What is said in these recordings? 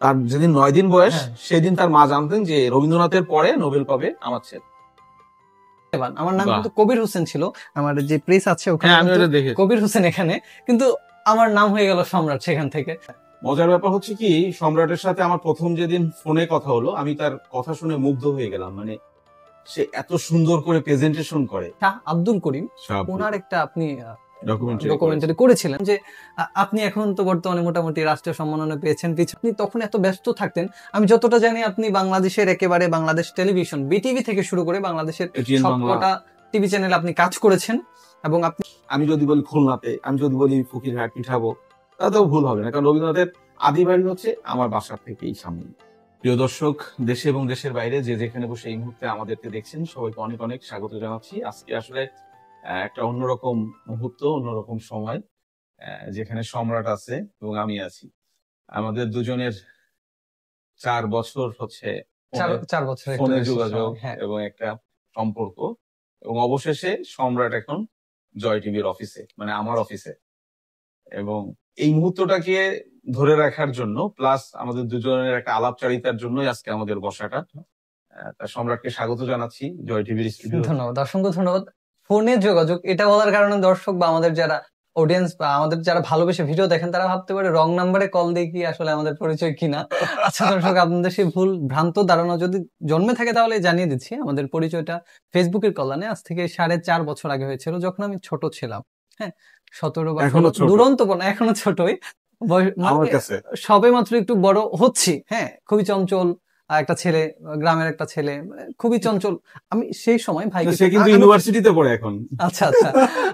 তার যেদিন 9 দিন বয়স সেদিন তার মা জানতেন যে রবীন্দ্রনাথের পরে নোবেল পাবে আমার ছেলে। আমার নাম কিন্তু কবির হোসেন ছিল, আমার যে প্রেস আছে ওখানে কবির হোসেন এখানে, কিন্তু আমার নাম হয়ে গেল সম্রাট সেখান থেকে। মজার ব্যাপার হচ্ছে কি, সম্রাটের সাথে আমার প্রথম যেদিন ফোনে কথা হলো আমি তার কথা শুনে মুগ্ধ হয়ে গেলাম। মানে সে এত সুন্দর করে প্রেজেন্টেশন করে। আব্দুল করিম ওনার একটা আপনি ডকুমেন্টারি করেছিলেন যে আপনি এখন তো বর্তমানে মোটামুটি রাষ্ট্রীয় সম্মাননা পেয়েছেন, আপনি তখন এত ব্যস্ত থাকতেন। আমি যতটা জানি আপনি বাংলাদেশের একেবারে বাংলাদেশ টেলিভিশন বিটিভি থেকে শুরু করে বাংলাদেশের সবকটা টিভি চ্যানেলে আপনি কাজ করেছেন। এবং আমি যদি বলি খুলনাতে, আমি যদি বলি ফকিরহাট পিঠাবো, তাতেও ভুল হবে না, কারণ রবীন্দ্রনাথের আদি বাড়ি হচ্ছে আমার বাসার থেকেই সামনে। প্রিয় দর্শক, দেশে এবং দেশের বাইরে যে যেখানে বসে এই মুহূর্তে আমাদেরকে দেখছেন, সবাইকে অনেক অনেক স্বাগত জানাচ্ছি। আজকে আসলে একটা অন্যরকম মুহূর্ত, অন্যরকম সময়, যেখানে সম্রাট আছে এবং আমি আছি। আমাদের দুজনের 4 বছর হচ্ছে ফোনে যোগাযোগ এবং একটা সম্পর্ক, এবং অবশেষে সম্রাট এখন জয় টিভির অফিসে, মানে আমার অফিসে। এবং এই মুহূর্তটাকে ধরে রাখার জন্য, প্লাস আমাদের দুজনের একটা আলাপচারিতার জন্যই আজকে আমাদের বসাটা। সম্রাটকে স্বাগত জানাচ্ছি জয় টিভির স্টুডিও। ধন্যবাদ, অসংখ্য ধন্যবাদ। ফোনে যোগাযোগ এটা বলার কারণে দর্শক বা আমাদের যারা অডিয়েন্স বা আমাদের যারা ভালোবেসে ভিডিও দেখেন তারা ভাবতে পারে রং নাম্বারে কল দিয়ে কি আসলে আমাদের পরিচয় কিনা। আচ্ছা দর্শক, আপনাদের সেই ভুল ভ্রান্ত ধারণা যদি জন্মে থাকে তাহলে জানিয়ে দিচ্ছি, আমাদের পরিচয়টা ফেসবুকের কল্যাণে আজ থেকে 4.5 বছর আগে হয়েছিল, যখন আমি ছোট ছিলাম। হ্যাঁ, 17 বা দুরন্ত না, এখনো ছোটই, সবে মাত্র একটু বড় হচ্ছি। হ্যাঁ, খুবই চঞ্চল একটা ছেলে, গ্রামের একটা ছেলে, খুবই চঞ্চল। আমি সেই সময় ভাই কিন্তু ইউনিভার্সিটিতে পড়ে এখন। আচ্ছা আচ্ছা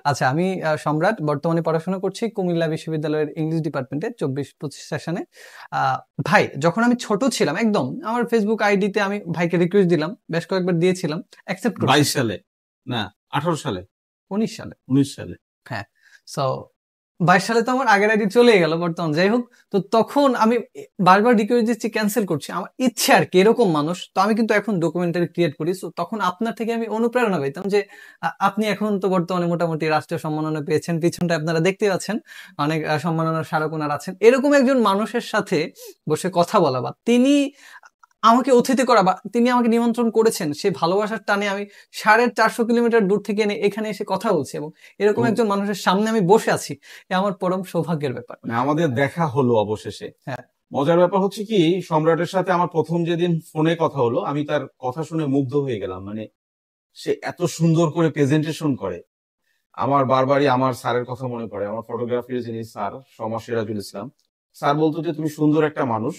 আচ্ছা, আমি সম্রাট বর্তমানে পড়াশোনা করছি কুমিল্লা বিশ্ববিদ্যালয়ের ইংলিশ ডিপার্টমেন্টে 24-25 সেশনে। ভাই যখন আমি ছোট ছিলাম একদম, আমার ফেসবুক আইডিতে আমি ভাইকে রিকোয়েস্ট দিলাম, বেশ কয়েকবার দিয়েছিলাম, অ্যাকসেপ্ট করেছে। 22 সালে না 18 সালে 19 সালে 19 সালে হ্যাঁ। সো 22 সালে তো আমার আগের আইডি চলে গেল বর্তমান, যাই হোক। তো তখন আমি বারবার রিকোয়েস্ট দিচ্ছি, ক্যান্সেল করছি, আমার ইচ্ছে আর কি, এরকম মানুষ তো আমি কিন্তু এখন ডকুমেন্টারি ক্রিয়েট করি। তো তখন আপনার থেকে আমি অনুপ্রেরণা পেতাম যে আপনি এখন তো বর্তমানে মোটামুটি রাষ্ট্রীয় সম্মাননা পেয়েছেন, পিছনটা আপনারা দেখতে পাচ্ছেন অনেক সম্মাননার স্মারক ওনার আছেন। এরকম একজন মানুষের সাথে বসে কথা বলা বা তিনি আমাকে অতিথি করা বা তিনি আমাকে নিমন্ত্রণ করেছেন, সেই ভালোবাসার টানে আমি 450 কিলোমিটার দূর থেকে এখানে এসে কথা বলছি এবং এরকম একজন মানুষের সামনে আমি বসে আছি, এ আমার পরম সৌভাগ্যের ব্যাপার। আমাদের দেখা হলো অবশেষে। হ্যাঁ, মজার ব্যাপার হচ্ছে কি, সম্রাটের সাথে আমার প্রথম যেদিন ফোনে কথা হলো আমি তার কথা শুনে মুগ্ধ হয়ে গেলাম। মানে সে এত সুন্দর করে প্রেজেন্টেশন করে। আমার বারবারই আমার স্যারের কথা মনে পড়ে, আমার ফটোগ্রাফির যিনি স্যার সমাজ সিরাজুল ইসলাম স্যার বলতো যে তুমি সুন্দর একটা মানুষ,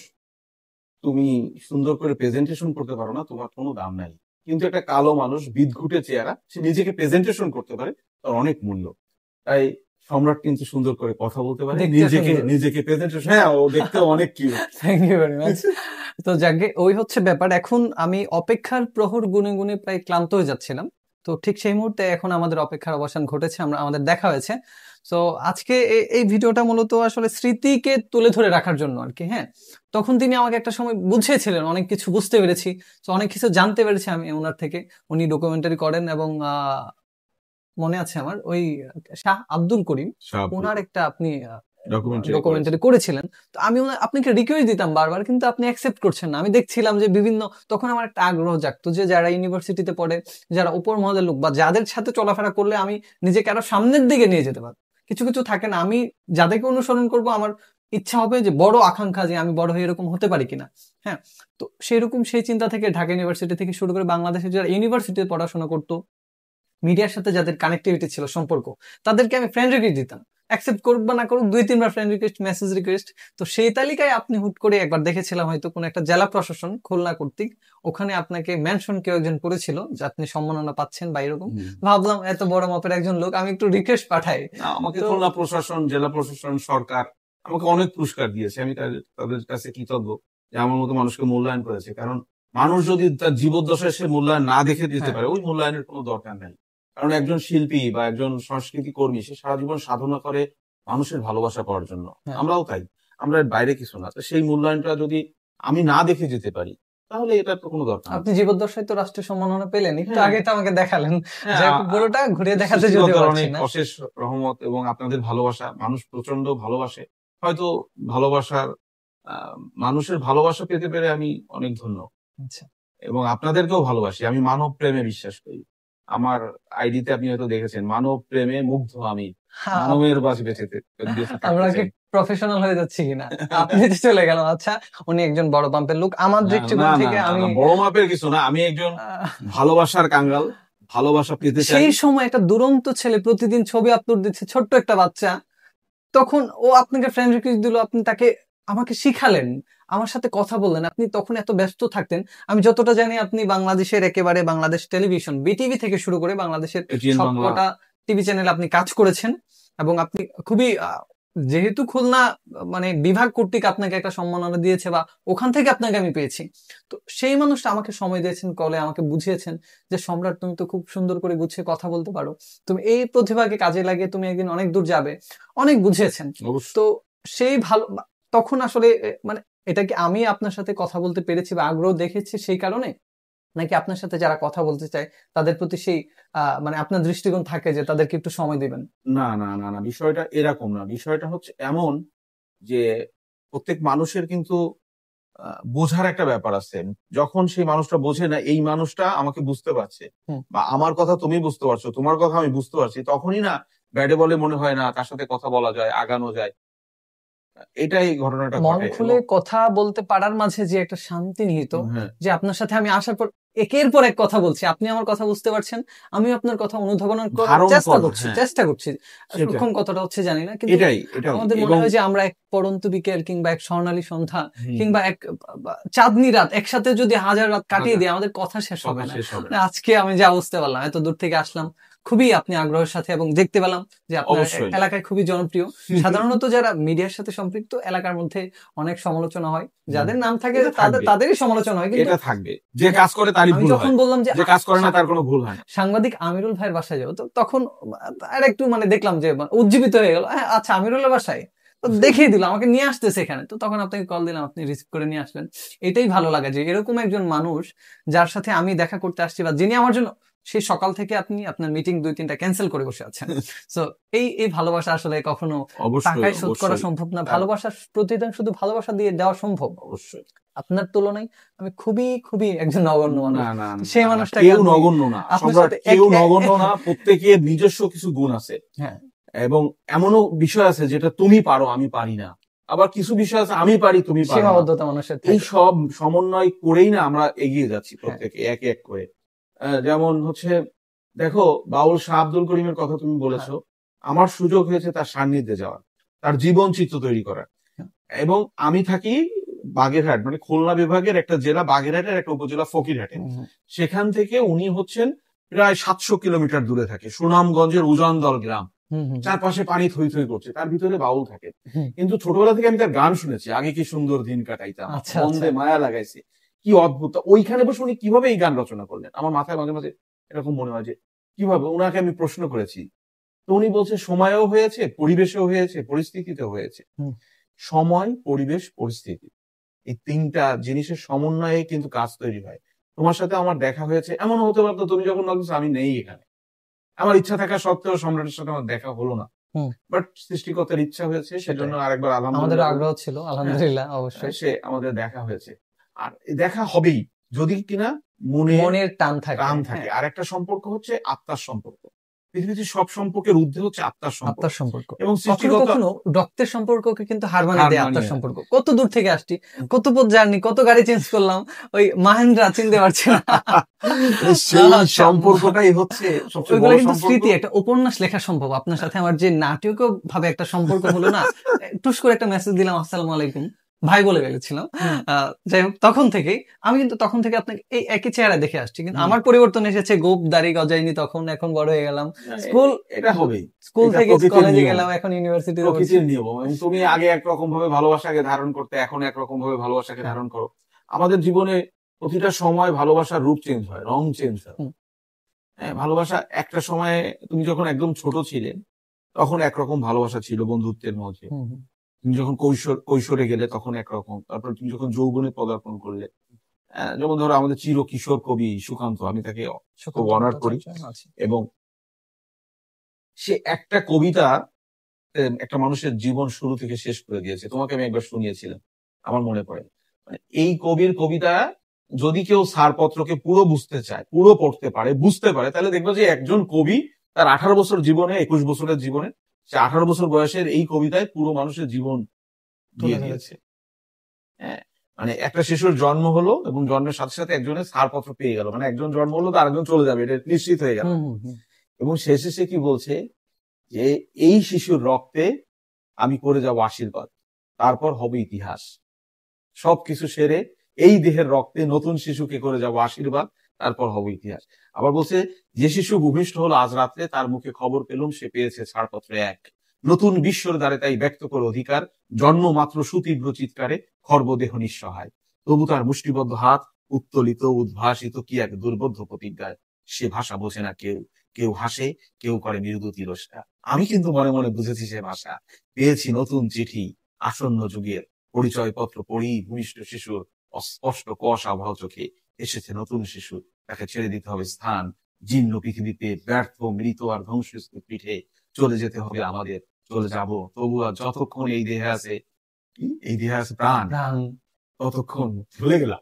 তুমি সুন্দর করে প্রেজেন্টেশন করতে পারো না, তোমার কোনো দাম নাই। কিন্তু একটা কালো মানুষ বিদঘুটে চেহারা, সে নিজেকে প্রেজেন্টেশন করতে পারে, তার অনেক মূল্য। তাই সম্রাট কিন্তু সুন্দর করে কথা বলতে পারে, নিজেকে প্রেজেন্টেশন, হ্যাঁ ও দেখতে অনেক cute. Thank you very much. তো যাকে ওই হচ্ছে ব্যাপার। এখন আমি অপেক্ষার প্রহর গুনে গুনে প্রায় ক্লান্ত হয়ে যাচ্ছিলাম, তো ঠিক সেই মুহূর্তে এখন আমাদের অপেক্ষার অবসান ঘটেছে, আমাদের দেখা হয়েছে। তো আজকে এই ভিডিওটা মূলত আসলে স্মৃতিকে তুলে ধরে রাখার জন্য আর কি। হ্যাঁ, তখন তিনি আমাকে একটা সময় বুঝিয়েছিলেন, অনেক কিছু বুঝতে পেরেছি, তো অনেক কিছু জানতে পেরেছি আমি ওনার থেকে। উনি ডকুমেন্টারি করেন এবং মনে আছে আমার ওই শাহ আব্দুল করিম ওনার একটা আপনি ডকুমেন্টারি করেছিলেন। তো আমি আপনাকে রিকোয়েস্ট দিতাম বারবার, কিন্তু আপনি অ্যাকসেপ্ট করছেন না। আমি দেখছিলাম যে বিভিন্ন, তখন আমার একটা আগ্রহ জাগতো যে যারা ইউনিভার্সিটিতে পড়ে, যারা উপর মহলের লোক বা যাদের সাথে চলাফেরা করলে আমি নিজেকে আরো সামনের দিকে নিয়ে যেতে পারবো, কিছু কিছু থাকে না, আমি যাদেরকে অনুসরণ করব আমার ইচ্ছা হবে যে বড় আকাঙ্ক্ষা যে আমি বড় হয়ে এরকম হতে পারি কিনা। হ্যাঁ, তো সেই চিন্তা থেকে ঢাকা ইউনিভার্সিটি থেকে শুরু করে বাংলাদেশের যারা ইউনিভার্সিটিতে পড়াশোনা করতো, মিডিয়ার সাথে যাদের কানেক্টিভিটি ছিল, সম্পর্ক, তাদেরকে আমি ফ্রেন্ড রিকোয়েস্ট দিতাম, অ্যাকসেপ্ট করুক বা না করুক 2-3 বার ফ্রেন্ড রিকোয়েস্ট, মেসেজ রিকোয়েস্ট। তো সেই তালিকায় আপনি হুট করে একবার দেখেছিলাম হয়তো কোন একটা জেলা প্রশাসন খুলনা কর্তৃক, ওখানে আপনাকে মেনশন কেউ একজন করেছিল যে আপনি সম্মাননা পাচ্ছেন বা এরকম। ভাবলাম এত বড় মাপের একজন লোক, আমি একটু রিকোয়েস্ট পাঠাই। আমাকে খুলনা প্রশাসন, জেলা প্রশাসন, সরকার আমাকে অনেক পুরস্কার দিয়েছে, আমি তাদের কাছে কৃতজ্ঞ যে আমার মতো মানুষকে মূল্যায়ন করেছে। কারণ মানুষ যদি তার জীবদ্দশায় সে মূল্যায়ন না দেখে দিতে পারে, ওই মূল্যায়নের কোনো দরকার নেই। কারণ একজন শিল্পী বা একজন সংস্কৃতি কর্মী সে সারা জীবন সাধনা করে মানুষের ভালোবাসা পাওয়ার জন্য, আমরাও তাই, আমরা বাইরে কিছু না। সেই মূল্যায়নটা যদি আমি না দেখে যেতে পারি তাহলে এটার তো কোনো দরকার। আপনি জীবদ্দশায় তো রাষ্ট্রীয় সম্মাননা পেলেন, একটু আগে তো আমাকে দেখালেন, পুরোটা ঘুরে দেখাতে যদি অনেক অশেষ রহমত এবং আপনাদের ভালোবাসা, মানুষ প্রচন্ড ভালোবাসে। হয়তো ভালোবাসার আহ, মানুষের ভালোবাসা পেতে পেরে আমি অনেক ধন্য, আচ্ছা। এবং আপনাদেরকেও ভালোবাসি। আমি মানব প্রেমে বিশ্বাস করি। আমার আইডিতে আপনি হয়তো দেখেছেন, মানব প্রেমে মুগ্ধ আমি, হ্যাঁ, মানবের বাসে বেঁচে বেঁচে থাকতে আমরা কি চাই। প্রফেশনাল হয়ে যাচ্ছি কিনা? আপনি তো চলে গেল। আচ্ছা, উনি একজন বড় পাম্পের লোক। আমার না না দৃষ্টিকোণ না থেকে না আমি না, বড় মাপের কিছু না, আমি একজন আহ, ভালোবাসার কাঙ্গাল, ভালোবাসা পেতে চাই। সেই সময় একটা দুরন্ত ছেলে প্রতিদিন ছবি আপলোড দিচ্ছে, ছোট্ট একটা বাচ্চা, তখন ও আপনাকে ফ্রেন্ড রিকোয়েস্ট দিল, আপনি তাকে আমাকে শিখালেন, আমার সাথে কথা বললেন, আপনি তখন এত ব্যস্ত থাকতেন। আমি যতটা জানি আপনি বাংলাদেশের একেবারে বাংলাদেশ টেলিভিশন বিটিভি থেকে শুরু করে বাংলাদেশের এটিএন বাংলা। সবকটা টিভি চ্যানেলে আপনি কাজ করেছেন, এবং আপনি খুবই যেহেতু খুলনা মানে বিভাগ কর্তৃক আপনাকে একটা সম্মাননা দিয়েছে, বা ওখান থেকে আপনাকে আমি পেয়েছি, তো সেই মানুষটা আমাকে সময় দিয়েছেন, কলে আমাকে বুঝিয়েছেন যে সম্রাট, তুমি তো খুব সুন্দর করে গুছিয়ে কথা বলতে পারো, তুমি এই প্রতিভাকে কাজে লাগিয়ে তুমি একদিন অনেক দূর যাবে, অনেক বুঝিয়েছেন। অবশ্যই। তো সেই ভালো তখন আসলে মানে এটা কি আমি আপনার সাথে কথা বলতে পেরেছি বা আগ্রহ দেখেছি সেই কারণে, নাকি আপনার সাথে যারা কথা বলতে চায় তাদের প্রতি সেই মানে আপনার দৃষ্টিকোণ থাকে যে তাদেরকে একটু সময় দিবেন? না না না না, বিষয়টা এরকম না। বিষয়টা হচ্ছে এমন যে প্রত্যেক মানুষের কিন্তু বোঝার একটা ব্যাপার আছে। যখন সেই মানুষটা বোঝে না এই মানুষটা আমাকে বুঝতে পারছে, হুম। বা আমার কথা তুমি বুঝতে পারছো, তোমার কথা আমি বুঝতে পারছি, তখনই না ব্যাটে বলে মনে হয় না তার সাথে কথা বলা যায়, আগানো যায়। এটাই ঘটনাটা মন ঘটে। খুলে এবং কথা বলতে পারার মাঝে যে একটা শান্তি নিহিত, হ্যাঁ, যে আপনার সাথে আমি আসার পর একের পর এক কথা বলছি, আপনি আমার কথা বুঝতে পারছেন, আমি আপনার কথা অনুধাবন করার ধারণ চেষ্টা করা, করছি হ্যাঁ, চেষ্টা করছি। সেটা সূক্ষ্ম কতটা হচ্ছে জানি না, কিন্তু এটাই আমাদের মনে এবং হয় যে আমরা এক পড়ন্ত বিকেল কিংবা এক স্বর্ণালী সন্ধ্যা হুম, কিংবা এক চাঁদনি রাত একসাথে যদি হাজার রাত কাটিয়ে হাজার দিই, আমাদের কথা শেষ হবে কথা না। শেষ হবে মানে না। আজকে আমি যা বুঝতে পারলাম, এত দূর থেকে আসলাম, খুবই আপনি আগ্রহের সাথে, এবং দেখতে পেলাম যে আপনার অবশ্যই। এলাকায় খুবই জনপ্রিয়। সাধারণত যারা মিডিয়ার সাথে সম্পৃক্ত, এলাকার মধ্যে অনেক সমালোচনা হয়, হুম, যাদের নাম থাকে এটা থাকবে, তাদেরই সমালোচনা হয়, কিন্তু এটা থাকবে। যে কাজ করে তারই আমি ভুল যখন হয়, বললাম যে যে কাজ করে না তার কোনো ভুল হয় না। সাংবাদিক আমিরুল ভাইয়ের বাসায় যাবো, তো তখন আর একটু মানে দেখলাম যে উজ্জীবিত হয়ে গেল, হ্যাঁ আচ্ছা আমিরুলের বাসায়, তো দেখিয়ে দিল আমাকে নিয়ে আসতেছে এখানে, তো তখন আপনাকে কল দিলাম, আপনি রিসিভ করে নিয়ে আসলেন। এটাই ভালো লাগে যে এরকম একজন মানুষ যার সাথে আমি দেখা করতে আসছি, বা যিনি আমার জন্য সেই সকাল থেকে আপনি আপনার মিটিং 2-3টা ক্যান্সেল করে বসে আছেন। সো এই এই ভালোবাসা আসলে কখনো অবশ্যই টাকায় শোধ করা অবশ্যই। সম্ভব না, তার ভালোবাসার প্রতিদান শুধু ভালোবাসা দিয়ে দেওয়া সম্ভব। অবশ্যই। আপনার তুলনায় আমি খুবই খুবই একজন নগণ্য মানুষ, না না সেই না না, মানুষটাকে কেউ আমি নগণ্য না আপনার সম্রাট, সাথে কেউ নগণ্য না, প্রত্যেকের নিজস্ব কিছু গুণ আছে। হ্যাঁ, এবং এমনও বিষয় আছে যেটা তুমি পারো আমি পারি না, আবার কিছু বিষয় আছে আমি পারি তুমি পারো না। সীমাবদ্ধতা মানুষের এই থাকে। সব সমন্বয় করেই না আমরা এগিয়ে যাচ্ছি হ্যাঁ, প্রত্যেকে এক এক করে। যেমন হচ্ছে, দেখো, বাউল শাহ আব্দুল করিমের কথা তুমি হ্যাঁ, বলেছো, আমার সুযোগ হয়েছে তার সান্নিধ্যে যাওয়ার, তার জীবন চিত্র তৈরি করার। হ্যাঁ। এবং আমি থাকি বাগেরহাট, মানে খুলনা বিভাগের একটা জেলা, বাগেরহাটের একটা উপজেলা ফকিরহাটে। হুম, হুম, সেখান থেকে উনি হচ্ছেন প্রায় 700 কিলোমিটার দূরে থাকে, সুনামগঞ্জের উজানদল গ্রাম। হুম, হুম, চারপাশে পানি থই থই করছে, তার ভিতরে বাউল থাকে। হুম। কিন্তু ছোটবেলা থেকে আমি তার গান শুনেছি, আগে কি সুন্দর দিন কাটাইতাম, আচ্ছা, আচ্ছা। বন্দে মায়া লাগাইছে, কি অদ্ভুত। ওইখানে বসে উনি কিভাবে এই গান রচনা করলেন, আমার মাথায় মাঝে মাঝে এরকম মনে হয় যে কিভাবে। ওনাকে আমি প্রশ্ন করেছি, তো উনি বলছে সময়েও হয়েছে, পরিবেশেও হয়েছে, পরিস্থিতিতেও হয়েছে। হুম, সময়, পরিবেশ, পরিস্থিতি, এই তিনটা জিনিসের সমন্বয়ে কিন্তু কাজ তৈরি হয়। তোমার সাথে আমার দেখা হয়েছে, এমন হতে পারতো তুমি যখন বলছো আমি নেই এখানে, আমার ইচ্ছা থাকা সত্ত্বেও সম্রাটের সাথে আমার দেখা হলো না, হুম, বাট সৃষ্টিকর্তার ইচ্ছা হয়েছে, সেজন্য সেটাই। আরেকবার আমাদের আলহামদুলিল্লাহ বলি। আগ্রহ ছিল, আলহামদুলিল্লাহ, অবশ্যই। সে আমাদের দেখা হয়েছে, আর এই দেখা হবেই যদি কিনা মনের মনের টান থাকে, টান থাকে। হ্যাঁ, আর একটা সম্পর্ক হচ্ছে আত্মার সম্পর্ক। পৃথিবীতে সব সম্পর্কের ঊর্ধ্বে হচ্ছে আত্মার সম্পর্ক। আত্মার সম্পর্ক। এবং কখনো সৃষ্টিকর্তা কখনো রক্তের সম্পর্ককে কিন্তু হার মানিয়ে হার দেয় আত্মার মানিয়ে নেয়। সম্পর্ক। কত দূর থেকে আসছি, কত পথ জার্নি, কত গাড়ি চেঞ্জ করলাম, ওই মাহেন্দ্রা চিনতে পারছি না। সেই আচ্ছা, সম্পর্কটাই হচ্ছে সবচেয়ে ওইগুলো বড় কিন্তু সম্পর্ক। স্মৃতি, একটা উপন্যাস লেখা সম্ভব আপনার সাথে আমার, যে নাটকীয় ভাবে একটা সম্পর্ক হলো না, টুস করে একটা মেসেজ দিলাম, আসসালামু আলাইকুম, ভাই বলে ফেলেছিলাম। হুম, যাই হোক, তখন থেকেই আমি কিন্তু তখন থেকে আপনাকে এই একই চেহারা দেখে আসছি, কিন্তু হুম। আমার পরিবর্তন এসেছে, গোপ দাড়ি গজাইনি তখন, এখন বড় হয়ে গেলাম, স্কুল এটা হবেই, স্কুল এটা থেকে প্রকৃতির কলেজে নিয়ম, গেলাম, এখন ইউনিভার্সিটিতে পড়ছি। প্রকৃতির নিয়ম। এবং তুমি আগে একরকম ভাবে ভালোবাসাকে ধারণ করতে, এখন একরকম ভাবে ভালোবাসাকে হ্যাঁ, ধারণ করো। আমাদের জীবনে প্রতিটা সময় ভালোবাসার রূপ চেঞ্জ হয়, রং চেঞ্জ হয়। হুম, হ্যাঁ, ভালোবাসা একটা সময়ে, তুমি যখন একদম ছোট ছিলে তখন একরকম ভালোবাসা ছিল বন্ধুত্বের মধ্যে। হুম, হুম। তুমি যখন কৈশোরে গেলে তখন একরকম, তারপর তুমি যখন যৌবনে পদার্পণ করলে, যেমন ধরো আমাদের চির কিশোর কবি সুকান্ত, আমি তাকে খুব সুকান্ত অনার করি। ভট্টাচার্য আছে। এবং সে একটা কবিতা একটা মানুষের জীবন শুরু থেকে শেষ করে দিয়েছে, তোমাকে আমি একবার শুনিয়েছিলাম। আমার মনে পড়ে। মানে এই কবির কবিতা যদি কেউ ছাড়পত্রকে পুরো বুঝতে চায়, পুরো পড়তে পারে, বুঝতে পারে, তাহলে দেখবো যে একজন কবি তার 18 বছর জীবনে, 21 বছরের জীবনে, সে 18 বছর বয়সের এই কবিতায় পুরো মানুষের জীবন দিয়ে দিয়েছে। হ্যাঁ, মানে একটা শিশুর জন্ম হলো এবং জন্মের সাথে সাথে একজনের ছাড়পত্র পেয়ে গেল, মানে একজন জন্ম হলো তো আরেকজন চলে যাবে, এটা নিশ্চিত হয়ে গেল। এবং শেষে সে কি বলছে যে এই শিশুর রক্তে আমি করে যাব আশীর্বাদ, তারপর হবে ইতিহাস। সবকিছু সেরে এই দেহের রক্তে নতুন শিশুকে করে যাব আশীর্বাদ, তারপর হবে ইতিহাস। আবার বলছে যে শিশু ভূমিষ্ঠ হলো আজ রাত্রে, তার মুখে খবর পেলুম সে পেয়েছে ছাড়পত্র এক, নতুন বিশ্বর দ্বারে তাই ব্যক্ত করে অধিকার, জন্ম মাত্র সুতীব্র চিৎকারে খর্বদেহ নিঃসহায়, তবু তার মুষ্টিবদ্ধ হাত উত্তোলিত উদ্ভাসিত কি এক দুর্বোধ্য প্রতিজ্ঞায়, সে ভাষা বোঝে না কেউ, কেউ হাসে, কেউ করে মৃদু তিরস্কার। আমি কিন্তু মনে মনে বুঝেছি সে ভাষা, পেয়েছি নতুন চিঠি আসন্ন যুগের, পরিচয়পত্র পড়ি ভূমিষ্ঠ শিশুর অস্পষ্ট কুয়াশাবহ চোখে, এসেছে নতুন শিশু, তাকে ছেড়ে দিতে হবে স্থান, জীর্ণ পৃথিবীতে ব্যর্থ মৃত আর ধ্বংসস্তূপ পিঠে চলে যেতে হবে আমাদের, চলে যাব তবু আর যতক্ষণ এই দেহে আছে, এই দেহে আছে প্রাণ, ততক্ষণ ভুলে গেলাম।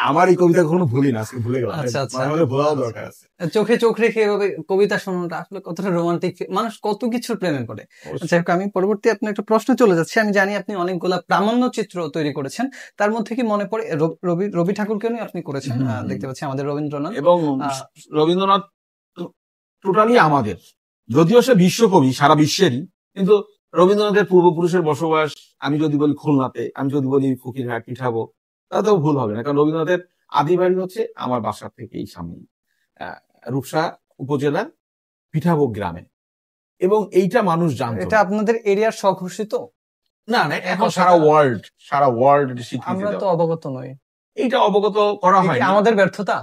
আমার এই কবিতা কখনো ভুলি না, আজকে ভুলে গেলাম। আচ্ছা আচ্ছা, ভোলাও দরকার আছে। চোখে চোখ রেখে এভাবে কবিতা শোনাটা আসলে কতটা রোমান্টিক, মানুষ কত কিছু প্রেমে পড়ে। আচ্ছা, আমি পরবর্তী আপনার একটা প্রশ্ন চলে যাচ্ছে। আমি জানি আপনি অনেকগুলা প্রামাণ্য চিত্র তৈরি করেছেন, তার মধ্যে কি মনে পড়ে রবি ঠাকুরকে নিয়ে আপনি করেছেন? দেখতে পাচ্ছি আমাদের রবীন্দ্রনাথ, এবং রবীন্দ্রনাথ টোটালি আমাদের, যদিও সে বিশ্বকবি সারা বিশ্বেরই, কিন্তু রবীন্দ্রনাথের পূর্বপুরুষের বসবাস, আমি যদি বলি খুলনাতে, আমি যদি বলি ফকিরহাট পিঠাবো, তাতেও ভুল হবে না, কারণ রবীন্দ্রনাথের আদি বাড়ি হচ্ছে আমার বাসার থেকেই সামনে, রূপসা উপজেলার পিঠাবো গ্রামে। এবং এইটা মানুষ জানতো। এটা আপনাদের এরিয়ার স্বঘোষিত? না না, এখন সারা ওয়ার্ল্ড আমরা তো অবগত নই, এইটা অবগত করা হয়। আমাদের ব্যর্থতা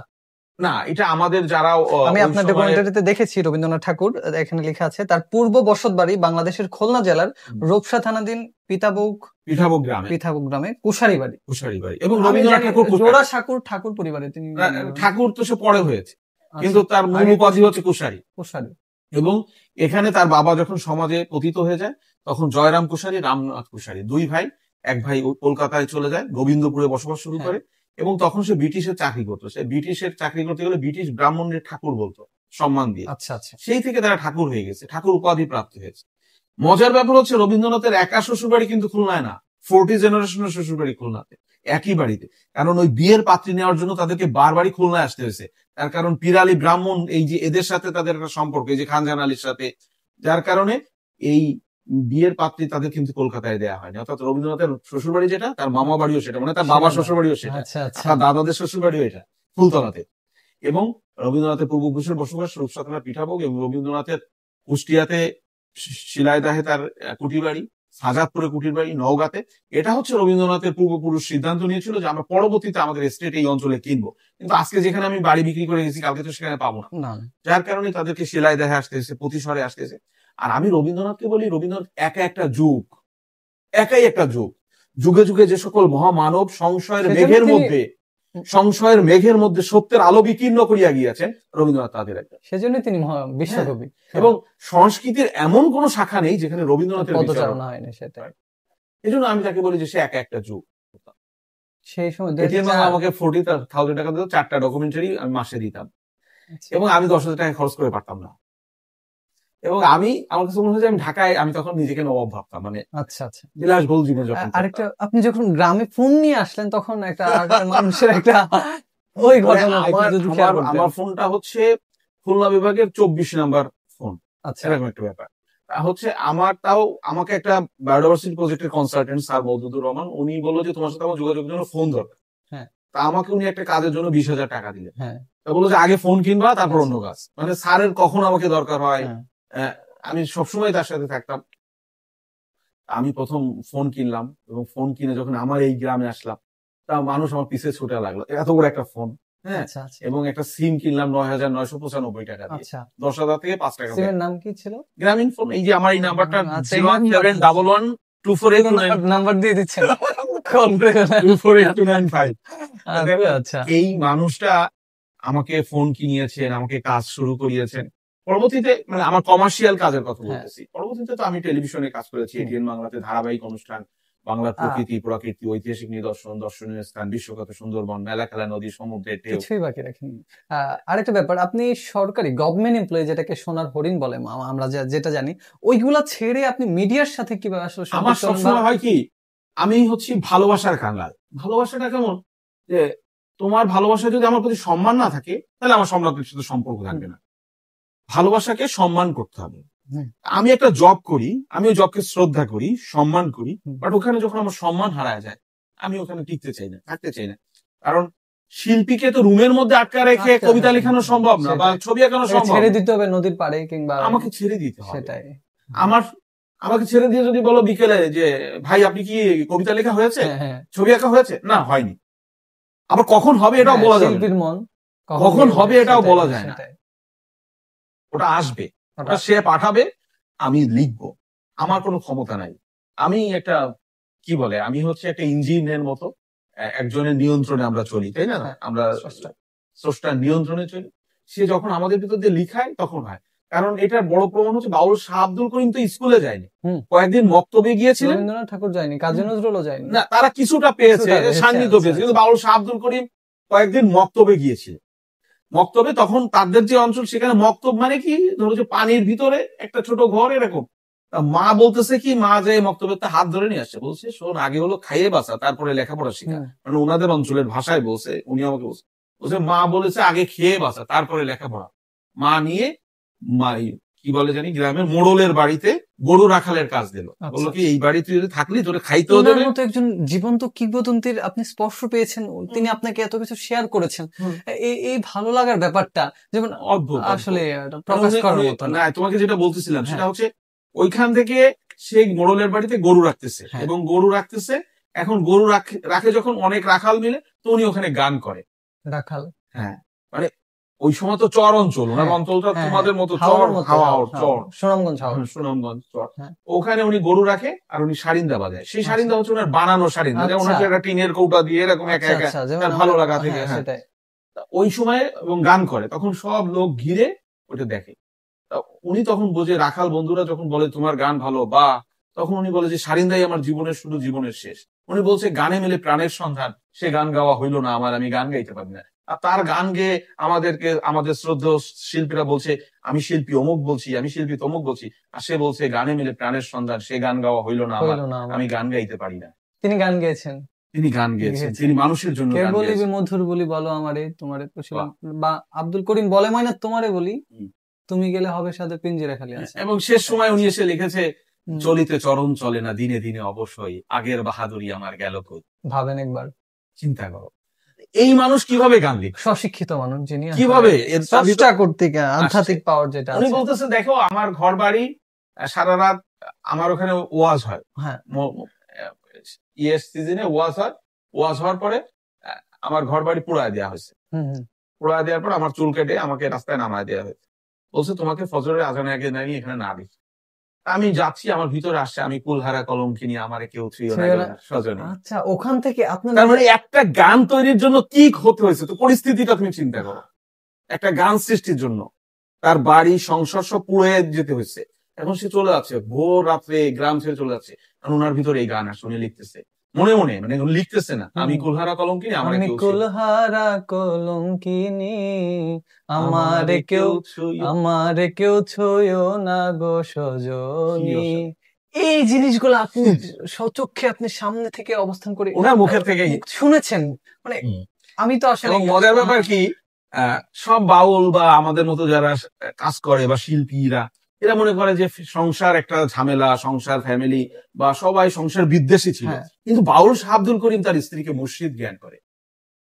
না, এটা আমাদের যারা, আমি আপনার ডকুমেন্টারিতে দেখেছি রবীন্দ্রনাথ ঠাকুর, এখানে লেখা আছে তার পূর্ব বসত বাড়ি বাংলাদেশের খুলনা জেলার রূপসা থানাধীন পিঠাবো গ্রামে কুশারি বাড়ি। এবং রবীন্দ্রনাথ ঠাকুর জোড়া ঠাকুর পরিবারে তিনি, ঠাকুর তো সে পরে হয়েছে, কিন্তু তার মূল উপাধি হচ্ছে কুশারি। এবং এখানে তার বাবা যখন সমাজে পতিত হয়ে যায়, তখন জয়রাম কুশারি, রামনাথ কুশারি দুই ভাই, এক ভাই কলকাতায় চলে যায়, গোবিন্দপুরে বসবাস শুরু করে, এবং তখন সে ব্রিটিশের চাকরি করতো। সে ব্রিটিশের চাকরি করতে গেলে ব্রিটিশ ব্রাহ্মণের ঠাকুর বলতো সম্মান দিয়ে। আচ্ছা আচ্ছা, সেই থেকে তারা ঠাকুর হয়ে গেছে, ঠাকুর উপাধি প্রাপ্ত হয়েছে। মজার ব্যাপার হচ্ছে রবীন্দ্রনাথের একা শ্বশুর বাড়ি কিন্তু খুলনায় না, 40 জেনারেশনের শ্বশুর বাড়ি খুলনাতে, একই বাড়িতে। কারণ ওই বিয়ের পাত্রী নেওয়ার জন্য তাদেরকে বারবারই খুলনায় আসতে হয়েছে, তার কারণ পিরালি ব্রাহ্মণ, এই যে এদের সাথে তাদের একটা সম্পর্ক, এই যে খানজান আলীর সাথে, যার কারণে এই বিয়ের পাত্রী তাদের কিন্তু কলকাতায় দেওয়া হয়নি। অর্থাৎ রবীন্দ্রনাথের শ্বশুর বাড়ি যেটা, তার মামা বাড়িও সেটা, মানে তার বাবার শ্বশুর বাড়িও সেটা, তার দাদাদের শ্বশুর বাড়িও এটা, ফুলতলাতে। এবং রবীন্দ্রনাথের পূর্বপুরুষের বসবাস রূপসা থানার পিঠাভোগ, এবং রবীন্দ্রনাথের কুষ্টিয়াতে শিলাইদাহে তার কুটির বাড়ি, সাজাদপুরে কুটির বাড়ি, নওগাঁতে। এটা হচ্ছে রবীন্দ্রনাথের পূর্বপুরুষ সিদ্ধান্ত নিয়েছিল যে আমরা পরবর্তীতে আমাদের এস্টেট এই অঞ্চলে কিনবো, কিন্তু আজকে যেখানে আমি বাড়ি বিক্রি করে গেছি, কালকে তো সেখানে পাবো না, যার কারণে তাদেরকে শিলাইদাহে আসতেছে, প্রতিশরে আসতেছে। আর আমি রবীন্দ্রনাথকে বলি, রবীন্দ্রনাথ একাই একটা যুগ, যুগে যুগে যে সকল মহামানব সংশয়ের মেঘের মধ্যে সত্যের আলো বিকীর্ণ করিয়া গিয়েছেন, রবীন্দ্রনাথ তাদের একটা, সেজন্য তিনি বিশ্বকবি। এবং সংস্কৃতির এমন কোন শাখা নেই যেখানে রবীন্দ্রনাথের পদচারণা হয়নি, সেটাই। এই জন্য আমি তাকে বলি যে সে একটা যুগ। সেই সময় আমাকে 40,000 টাকা দিত, 4টা ডকুমেন্টারি আমি মাসে দিতাম, এবং আমি 10,000 টাকা খরচ করে পারতাম না। এবং আমার কাছে মনে হয় যে আমি ঢাকায়, আমি তখন নিজেকে নবাব ভাবতাম, মানে আচ্ছা আচ্ছা, বিলাসবহুল জীবন যখন। আরেকটা, আপনি যখন গ্রামে ফোন নিয়ে আসলেন, তখন একটা মানুষের একটা ওই ঘটনা, আমার ফোনটা হচ্ছে খুলনা বিভাগের 24 নাম্বার ফোন, এরকম একটা ব্যাপার হচ্ছে আমার। তাও আমাকে একটা বায়োডাইভার্সিটি প্রজেক্টের কনসালটেন্ট স্যার মওদুদুর রহমান, উনি বললো যে তোমার সাথে আমার যোগাযোগের জন্য ফোন দরকার। তা আমাকে উনি একটা কাজের জন্য 20,000 টাকা দিলেন। তা বললো যে আগে ফোন কিনবা, তারপর অন্য কাজ। মানে স্যারের কখন আমাকে দরকার হয়, আমি সবসময় তার সাথে থাকতাম। আমি প্রথম ফোন কিনলাম, এবং ফোন কিনে যখন আমার এই গ্রামে আসলাম, তা মানুষ আমার পিছে ছুটে লাগলো, এত বড় একটা ফোন। হ্যাঁ, এবং একটা সিম কিনলাম 9,995 টাকা দিয়ে, 10,000 থেকে 5 টাকা। সিমের নাম কি ছিল? গ্রামীণ ফোন। এই যে আমার এই নাম্বারটা 01711248295 নাম্বার দিয়ে দিচ্ছেন, 24895। এই মানুষটা আমাকে ফোন কিনিয়েছেন, আমাকে কাজ শুরু করিয়েছেন। পরবর্তীতে, মানে আমার কমার্শিয়াল কাজের কথা বলতেছি, পরবর্তীতে তো আমি টেলিভিশনে কাজ করেছি, এটিএন বাংলাতে ধারাবাহিক অনুষ্ঠান, বাংলার প্রাকৃতিক ঐতিহাসিক নিদর্শন, দর্শনীয় স্থান, বিশ্বখ্যাত সুন্দরবন, মেলা খেলা, নদী, সমুদ্রের ঢেউ, কিছুই বাকি রাখেনি। আরেকটা ব্যাপার, আপনি সরকারি গভর্নমেন্ট এমপ্লয়ি, যেটাকে সোনার হরিণ বলে আমরা যেটা জানি, ওইগুলা ছেড়ে আপনি মিডিয়ার সাথে কিভাবে আসলে আমার সম্পৃক্ত হলেন? সবসময় হয় কি, আমি হচ্ছি ভালোবাসার কাঙ্গাল। ভালোবাসাটা কেমন যে তোমার ভালোবাসা যদি আমার প্রতি সম্মান না থাকে তাহলে আমার সম্রাটের সাথে সম্পর্ক থাকবে না। ভালোবাসাকে সম্মান করতে হবে। হুম। আমি একটা জব করি, আমি ওই জবকে শ্রদ্ধা করি, সম্মান করি, হুম। বাট ওখানে যখন আমার সম্মান হারায় যায় আমি ওখানে টিকতে চাই না, থাকতে চাই না। কারণ শিল্পীকে তো রুমের মধ্যে আটকা রেখে কবিতা লেখানো সম্ভব না, বা ছবি আঁকানো সম্ভব ছেড়ে না। দিতে হবে নদীর পাড়ে, কিংবা আমাকে ছেড়ে দিতে হবে। সেটাই আমাকে ছেড়ে দিয়ে যদি বলো বিকেলে যে ভাই আপনি কি কবিতা লেখা হয়েছে, ছবি আঁকা হয়েছে, না হয়নি, আবার কখন হবে এটাও বলা যায় না, শিল্পীর মন কখন হবে এটাও বলা যায় না। ওটা আসবে, ওটা সে পাঠাবে, আমি লিখবো, আমার কোনো ক্ষমতা নাই। আমি একটা কি বলে, আমি হচ্ছে একটা ইঞ্জিনের মতো, একজনের নিয়ন্ত্রণে আমরা চলি, তাই না? আমরা স্রষ্টার নিয়ন্ত্রণে চলি। সে যখন আমাদের ভিতর দিয়ে লিখায় তখন হয়। কারণ এটার বড় প্রমাণ হচ্ছে বাউল শাহ আব্দুল করিম তো স্কুলে যায়নি, কয়েকদিন মক্তবে গিয়েছিলেন। রবীন্দ্রনাথ ঠাকুর যায়নি, কাজী নজরুলও যায়নি। না, তারা কিছুটা পেয়েছে, সান্নিধ্য পেয়েছে, কিন্তু বাউল শাহ আব্দুল করিম কয়েকদিন মক্তবে গিয়েছিলেন। মক্তবে তখন তাদের যে অঞ্চল, সেখানে মক্তব মানে কি, ধরো যে পানির ভিতরে একটা ছোট ঘর এরকম। মা বলতেছে কি, মা যে মক্তবের হাত ধরে নিয়ে আসছে, বলছে শোন, আগে হলো খাইয়ে বাঁচা, তারপরে লেখাপড়া শেখা। মানে ওনাদের অঞ্চলের ভাষায় বলছে, উনি আমাকে বলছে মা বলেছে আগে খেয়ে বাঁচা তারপরে লেখাপড়া। মা নিয়ে কি বলে জানি, গ্রামের মোড়লের বাড়িতে গরু রাখালের কাজ দিল, বললো কি এই বাড়িতে যদি থাকলি তোরে খাইতেও দেবে। মতো একজন জীবন্ত কিংবদন্তির আপনি স্পর্শ পেয়েছেন, তিনি আপনাকে এত কিছু শেয়ার করেছেন, এই ভালো লাগার ব্যাপারটা যেমন অদ্ভুত, আসলে প্রকাশ করার মতো না। তোমাকে যেটা বলতেছিলাম সেটা হচ্ছে, ওইখান থেকে সেই মোড়লের বাড়িতে গরু রাখতেছে, এবং গরু রাখতেছে, এখন গরু রাখে যখন অনেক রাখাল মিলে, তো উনি ওখানে গান করে। রাখাল, হ্যাঁ, মানে ওই সময় তো চর অঞ্চল, ওনার অঞ্চলটা তোমাদের মতো চর, সুনামগঞ্জ চর। ওখানে উনি গরু রাখে আর উনি সারিন্দা বাজায়। সেই সারিন্দা হচ্ছে ওনার বানানো সারিন্দা, যেমন হচ্ছে একটা টিনের কৌটা দিয়ে এরকম একা একা, ভালো লাগা থেকে। ওই সময় এবং গান করে, তখন সব লোক ঘিরে ওটা দেখে। উনি তখন বোঝে, রাখাল বন্ধুরা যখন বলে তোমার গান ভালো, বা তখন উনি বলে যে সারিন্দাই আমার জীবনের শুধু জীবনের শেষ। উনি বলছে গানে মেলে প্রাণের সন্ধান, সে গান গাওয়া হইলো না আমার, আমি গান গাইতে পারি না। আর তার গান গেয়ে আমাদের শ্রদ্ধেয় শিল্পীরা বলছে আমি শিল্পী অমুক বলছি, আমি শিল্পী তমুক বলছি, আর সে বলছে গানে মেলে প্রাণের সন্ধান, সে গান গাওয়া হইলো না আমার, আমি গান গাইতে পারি না। তিনি গান গেয়েছেন, তিনি মানুষের জন্য গান গেয়েছেন। বলিবি মধুর বলি বলো আমারে তোমারে, বা আব্দুল করিম বলে ময়না তোমারে বলি, তুমি গেলে হবে সাথে পিঞ্জিরা খালি আছে। এবং শেষ সময় উনি এসে লিখেছে, চলিতে চরণ চলে না, দিনে দিনে অবশ্যই আগের বাহাদুরি আমার গেল কই। ভাবেন একবার, চিন্তা করো, এই মানুষ কিভাবে গান লিখে, স্বশিক্ষিত মানুষ যিনি, কিভাবে চেষ্টা করতে আধ্যাত্মিক পাওয়ার যেটা উনি বলতেছে, দেখো আমার ঘর বাড়ি, সারা রাত আমার ওখানে ওয়াজ হয়, সিজনে ওয়াজ হয়, ওয়াজ হওয়ার পরে আমার ঘর বাড়ি পোড়ায় দেওয়া হয়েছে, পোড়ায় দেওয়ার পর আমার চুল কেটে আমাকে রাস্তায় নামায় দেওয়া হয়েছে। বলছে তোমাকে ফজরের আজানে আগে নামিয়ে এখানে না দিই। আমি যাচ্ছি, আমার ভিতরে আসছে আমি কুলহারা কলঙ্কিনী, আমারে কেউ ছুঁয়ো না সজনী। আচ্ছা, ওখান থেকে আপনার তার মানে একটা গান তৈরির জন্য কি হতে হয়েছে, তো পরিস্থিতিটা তুমি চিন্তা করো। একটা গান সৃষ্টির জন্য তার বাড়ি সংসার সব পুড়ে যেতে হয়েছে, এখন সে চলে যাচ্ছে ভোর রাত্রে, গ্রাম ছেড়ে চলে যাচ্ছে, কারণ ওনার ভিতরে এই গান আসছে, উনি লিখতেছে মনে মনে, মানে লিখতেছে না আমি কুলহারা কলঙ্কিনী, আমার কুলহারা কলঙ্কিনী, আমারে কেউ ছুঁয়ো না গো সজনী। এই জিনিসগুলো আপনি স্বচক্ষে আপনি সামনে থেকে অবস্থান করে ওনার মুখের থেকে শুনেছেন, মানে আমি তো আসলে। মজার ব্যাপার কি, সব বাউল বা আমাদের মতো যারা কাজ করে বা শিল্পীরা, এরা মনে করে যে সংসার একটা ঝামেলা, সংসার ফ্যামিলি বা সবাই সংসার বিদ্বেষী ছিল, কিন্তু বাউল শাহ আব্দুল করিম তার স্ত্রীকে মুর্শিদ জ্ঞান করে।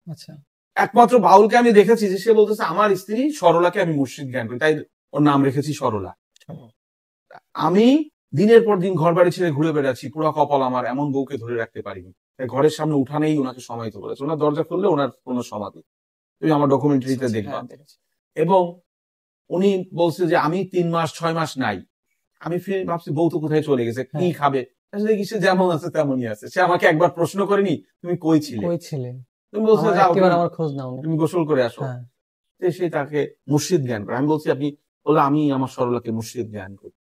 আচ্ছা, একমাত্র বাউলকে আমি দেখেছি যে সে বলতেছে আমার স্ত্রী সরলাকে আমি মুর্শিদ জ্ঞান করি, তাই ওর নাম রেখেছি সরলা। আমি দিনের পর দিন ঘর বাড়ি ছেড়ে ঘুরে বেড়াচ্ছি, পুরো কপাল আমার, এমন বউকে ধরে রাখতে পারিনি, তাই ঘরের সামনে উঠানেই ওনাকে সমাহিত করেছে, ওনার দরজা খুললে ওনার কোনো সমাধি, তুমি আমার ডকুমেন্টারিতে দেখবা। এবং উনি বলছে যে আমি 3 মাস 6 মাস নাই, আমি ফিরে ভাবছি বউ তো কোথায় চলে গেছে, কি খাবে, দেখি সে যেমন আছে তেমনই আছে। সে আমাকে একবার প্রশ্ন করেনি তুমি কই ছিলে, তুমি বলছো যাও আমার খোঁজ নাও, তুমি গোসল করে আসো। সে তাকে মুর্শিদ জ্ঞান করে। আমি বলছি আপনি, বলে আমি আমার সরলাকে মুর্শিদ জ্ঞান করি।